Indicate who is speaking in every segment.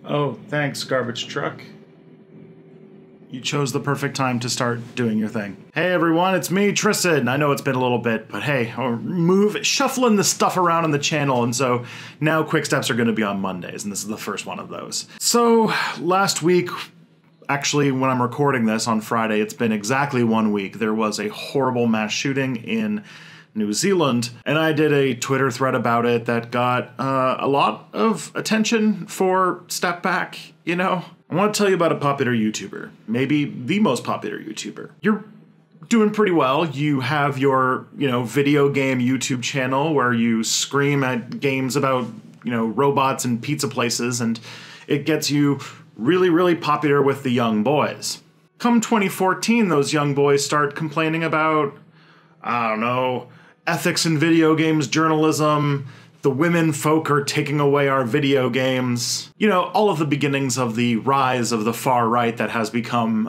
Speaker 1: Oh, thanks, garbage truck. You chose the perfect time to start doing your thing. Hey everyone, it's me, Tristan. I know it's been a little bit, but hey, shuffling the stuff around on the channel, and so now Quick Steps are gonna be on Mondays, and this is the first one of those. So, last week, actually when I'm recording this on Friday, it's been exactly 1 week, there was a horrible mass shooting in New Zealand, and I did a Twitter thread about it that got a lot of attention for Step Back, you know? I want to tell you about a popular YouTuber, maybe the most popular YouTuber. You're doing pretty well. You have your, video game YouTube channel where you scream at games about, robots and pizza places, and it gets you really, really popular with the young boys. Come 2014, those young boys start complaining about, I don't know, ethics in video games, journalism, the women folk are taking away our video games. All of the beginnings of the rise of the far right that has become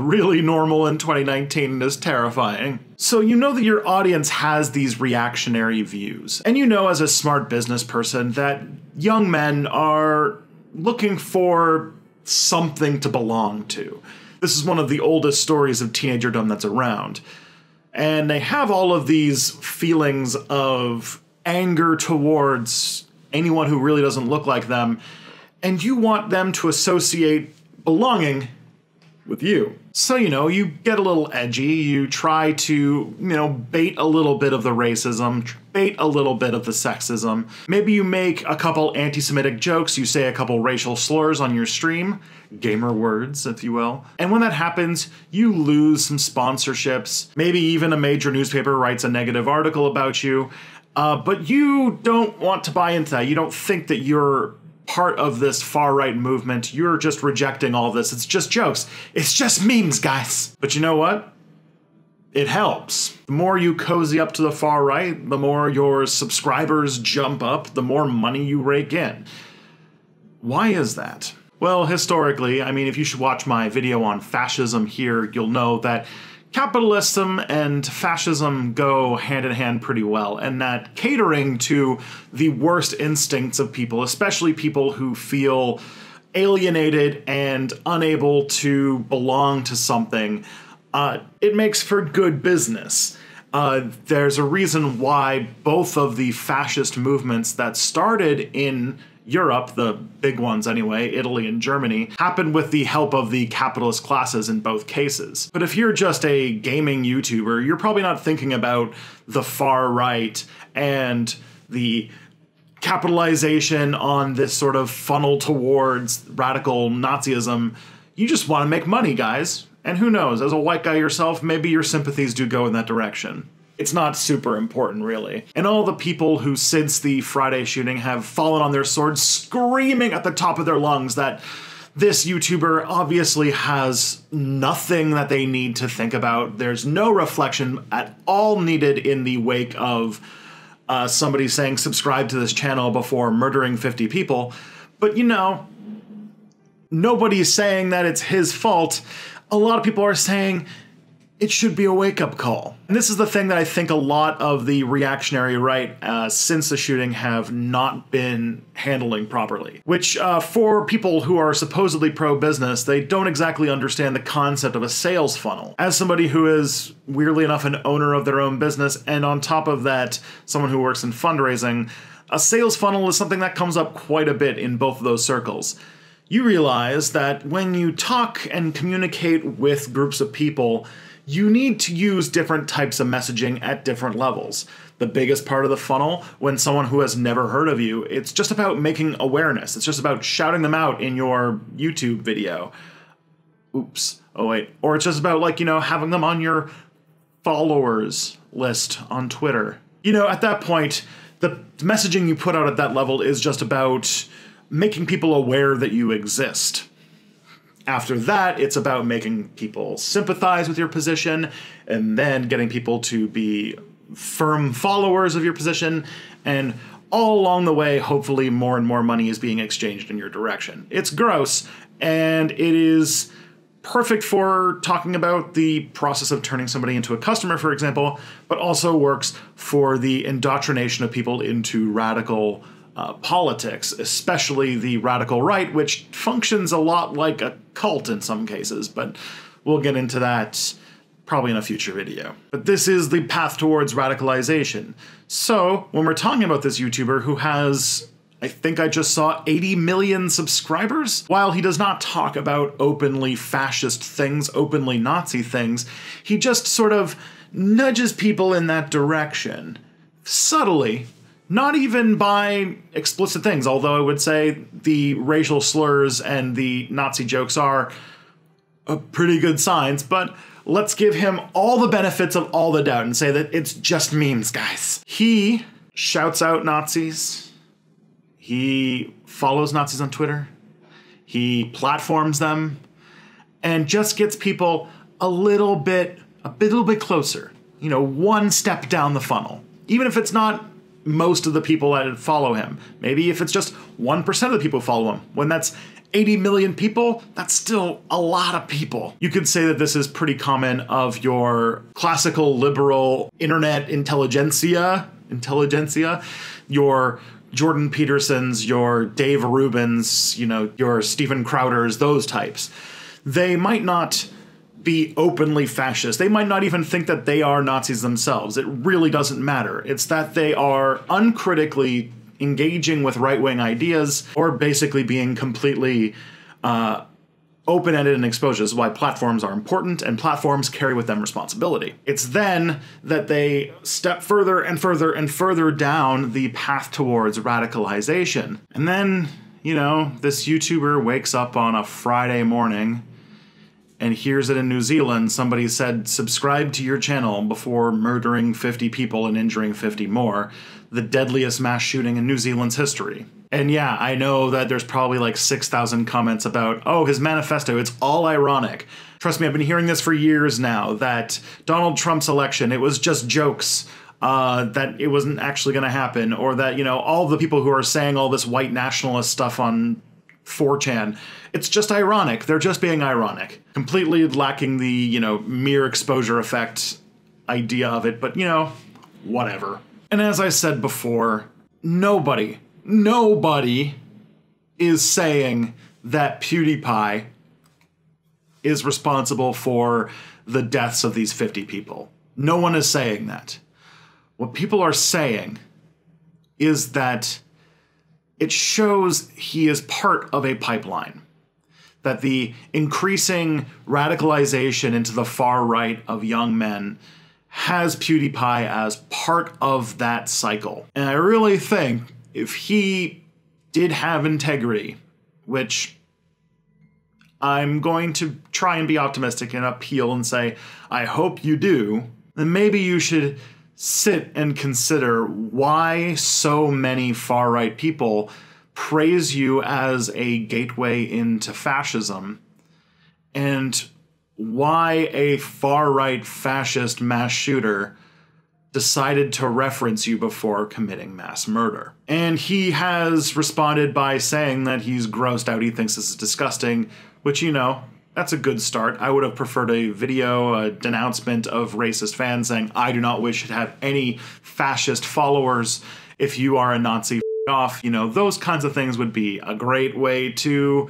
Speaker 1: really normal in 2019 and is terrifying. So you know that your audience has these reactionary views. And you know as a smart business person that young men are looking for something to belong to. This is one of the oldest stories of teenagerdom that's around. And they have all of these feelings of anger towards anyone who really doesn't look like them, and you want them to associate belonging with you. So, you get a little edgy, you try to, bait a little bit of the racism, bait a little bit of the sexism. Maybe you make a couple anti-Semitic jokes, you say a couple racial slurs on your stream, gamer words, if you will. And when that happens, you lose some sponsorships. Maybe even a major newspaper writes a negative article about you. But you don't want to buy into that. You don't think that you're part of this far-right movement. You're just rejecting all of this. It's just jokes. It's just memes, guys. But you know what? It helps. The more you cozy up to the far right, the more your subscribers jump up, the more money you rake in. Why is that? Well, historically, if you should watch my video on fascism here, you'll know that capitalism and fascism go hand in hand pretty well, and that catering to the worst instincts of people, especially people who feel alienated and unable to belong to something, it makes for good business. There's a reason why both of the fascist movements that started in Europe, the big ones anyway, Italy and Germany, happened with the help of the capitalist classes in both cases. But if you're just a gaming YouTuber, you're probably not thinking about the far right and the capitalization on this sort of funnel towards radical Nazism. You just want to make money, guys. And who knows, as a white guy yourself, maybe your sympathies do go in that direction. It's not super important, really. And all the people who, since the Friday shooting, have fallen on their swords screaming at the top of their lungs that this YouTuber obviously has nothing that they need to think about. There's no reflection at all needed in the wake of somebody saying subscribe to this channel before murdering 50 people. But nobody's saying that it's his fault. A lot of people are saying it should be a wake-up call. And this is the thing that I think a lot of the reactionary right since the shooting have not been handling properly. Which, for people who are supposedly pro-business, they don't exactly understand the concept of a sales funnel. As somebody who is, weirdly enough, an owner of their own business, and on top of that, someone who works in fundraising, a sales funnel is something that comes up quite a bit in both of those circles. You realize that when you talk and communicate with groups of people, you need to use different types of messaging at different levels. The biggest part of the funnel, when someone who has never heard of you, it's just about making awareness. It's just about shouting them out in your YouTube video. Oops. Oh, wait. Or it's just about, having them on your followers list on Twitter. At that point, the messaging you put out at that level is just about making people aware that you exist. After that, it's about making people sympathize with your position and then getting people to be firm followers of your position. And all along the way, hopefully more and more money is being exchanged in your direction. It's gross, and it is perfect for talking about the process of turning somebody into a customer, for example, but also works for the indoctrination of people into radical politics, especially the radical right, which functions a lot like a cult in some cases, but we'll get into that probably in a future video. But this is the path towards radicalization. So when we're talking about this YouTuber who has, I think I just saw 80 million subscribers, while he does not talk about openly fascist things, openly Nazi things, he just sort of nudges people in that direction, subtly, not even by explicit things, although I would say the racial slurs and the Nazi jokes are a pretty good signs, but let's give him all the benefits of all the doubt and say that it's just memes, guys. He shouts out Nazis. He follows Nazis on Twitter. He platforms them and just gets people a little bit closer, you know, one step down the funnel. Even if it's not most of the people that follow him. Maybe if it's just 1% of the people who follow him. When that's 80 million people, that's still a lot of people. You could say that this is pretty common of your classical liberal internet intelligentsia, your Jordan Petersons, your Dave Rubins, you know, your Steven Crowders, those types. They might not be openly fascist. They might not even think that they are Nazis themselves. It really doesn't matter. It's that they are uncritically engaging with right-wing ideas or basically being completely open-ended and exposed. This is why platforms are important, and platforms carry with them responsibility. It's then that they step further and further and further down the path towards radicalization. And then, you know, this YouTuber wakes up on a Friday morning and hears that in New Zealand somebody said, subscribe to your channel before murdering 50 people and injuring 50 more, the deadliest mass shooting in New Zealand's history. And yeah, I know that there's probably like 6,000 comments about, oh, his manifesto, it's all ironic. Trust me, I've been hearing this for years now, that Donald Trump's election, it was just jokes, that it wasn't actually going to happen, or that, you know, all the people who are saying all this white nationalist stuff on 4chan, it's just ironic. They're just being ironic. Completely lacking the, you know, mere exposure effect idea of it, but, you know, whatever. And as I said before, nobody is saying that Pewdiepie is responsible for the deaths of these 50 people. No one is saying that. What people are saying is that it shows he is part of a pipeline. That the increasing radicalization into the far right of young men has Pewdiepie as part of that cycle. And I really think if he did have integrity, which I'm going to try and be optimistic and appeal and say, I hope you do, then maybe you should sit and consider why so many far-right people praise you as a gateway into fascism, and why a far-right fascist mass shooter decided to reference you before committing mass murder. And he has responded by saying that he's grossed out, he thinks this is disgusting, which, you know, that's a good start. I would have preferred a video, a denouncement of racist fans saying, I do not wish to have any fascist followers. If you are a Nazi, f off. You know, those kinds of things would be a great way to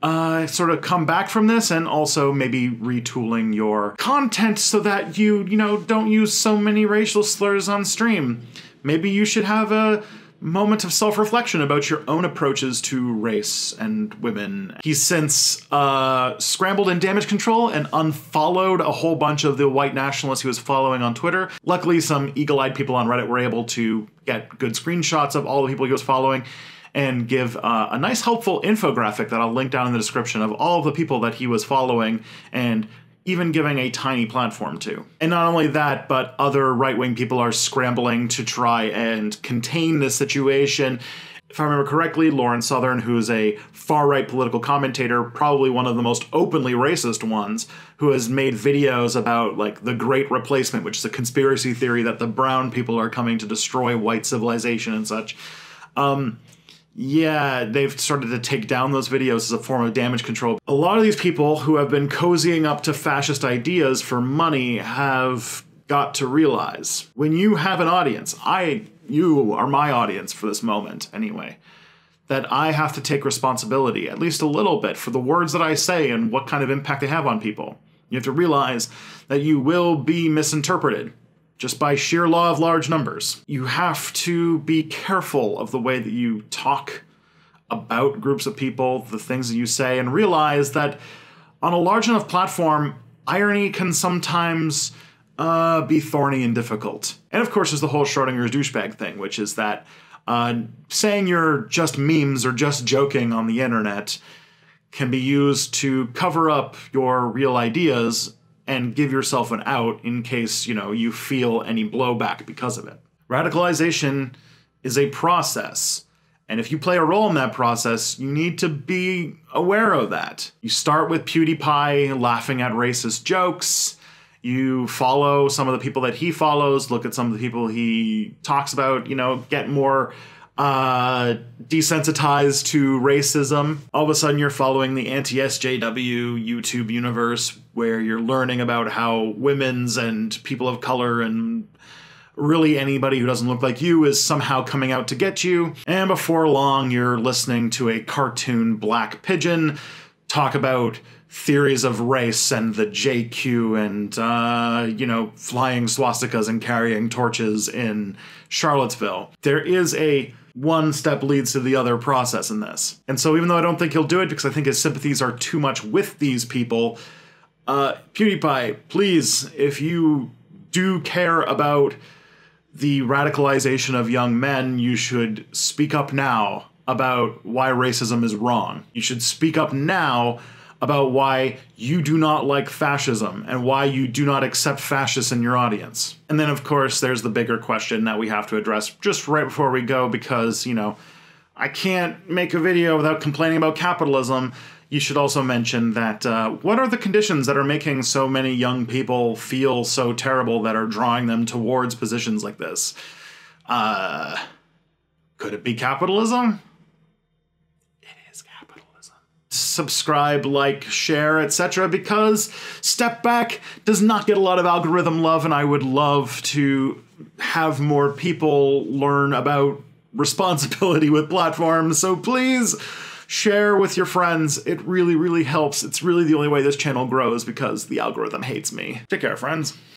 Speaker 1: sort of come back from this, and also maybe retooling your content so that you know, don't use so many racial slurs on stream. Maybe you should have a moment of self-reflection about your own approaches to race and women. He's since scrambled in damage control and unfollowed a whole bunch of the white nationalists he was following on Twitter. Luckily, some eagle-eyed people on Reddit were able to get good screenshots of all the people he was following and give a nice helpful infographic that I'll link down in the description of all of the people that he was following and even giving a tiny platform to. And not only that, but other right-wing people are scrambling to try and contain this situation. If I remember correctly, Lauren Southern, who's a far-right political commentator, probably one of the most openly racist ones, who has made videos about, like, the Great Replacement, which is a conspiracy theory that the brown people are coming to destroy white civilization and such. Yeah, they've started to take down those videos as a form of damage control. A lot of these people who have been cozying up to fascist ideas for money have got to realize, when you have an audience, I you are my audience for this moment anyway, that I have to take responsibility, at least a little bit, for the words that I say and what kind of impact they have on people. You have to realize that you will be misinterpreted just by sheer law of large numbers. You have to be careful of the way that you talk about groups of people, the things that you say, and realize that on a large enough platform, irony can sometimes be thorny and difficult. And of course, there's the whole Schrodinger's douchebag thing, which is that saying you're just memes or just joking on the internet can be used to cover up your real ideas and give yourself an out in case, you feel any blowback because of it. Radicalization is a process. And if you play a role in that process, you need to be aware of that. You start with Pewdiepie laughing at racist jokes. You follow some of the people that he follows, look at some of the people he talks about, get more desensitized to racism. All of a sudden you're following the anti-SJW YouTube universe where you're learning about how women's and people of color and really anybody who doesn't look like you is somehow coming out to get you. And before long, you're listening to a cartoon black pigeon talk about theories of race and the JQ and, flying swastikas and carrying torches in Charlottesville. There is a one step leads to the other process in this. And so even though I don't think he'll do it because I think his sympathies are too much with these people, Pewdiepie, please, if you do care about the radicalization of young men, you should speak up now about why racism is wrong. You should speak up now about why you do not like fascism and why you do not accept fascists in your audience. And then, of course, there's the bigger question that we have to address just right before we go because, I can't make a video without complaining about capitalism. You should also mention that what are the conditions that are making so many young people feel so terrible that are drawing them towards positions like this? Could it be capitalism? It is capitalism. Subscribe, like, share, etc. because Step Back does not get a lot of algorithm love, and I would love to have more people learn about responsibility with platforms. So please share with your friends. It really, really helps. It's really the only way this channel grows because the algorithm hates me. Take care, friends.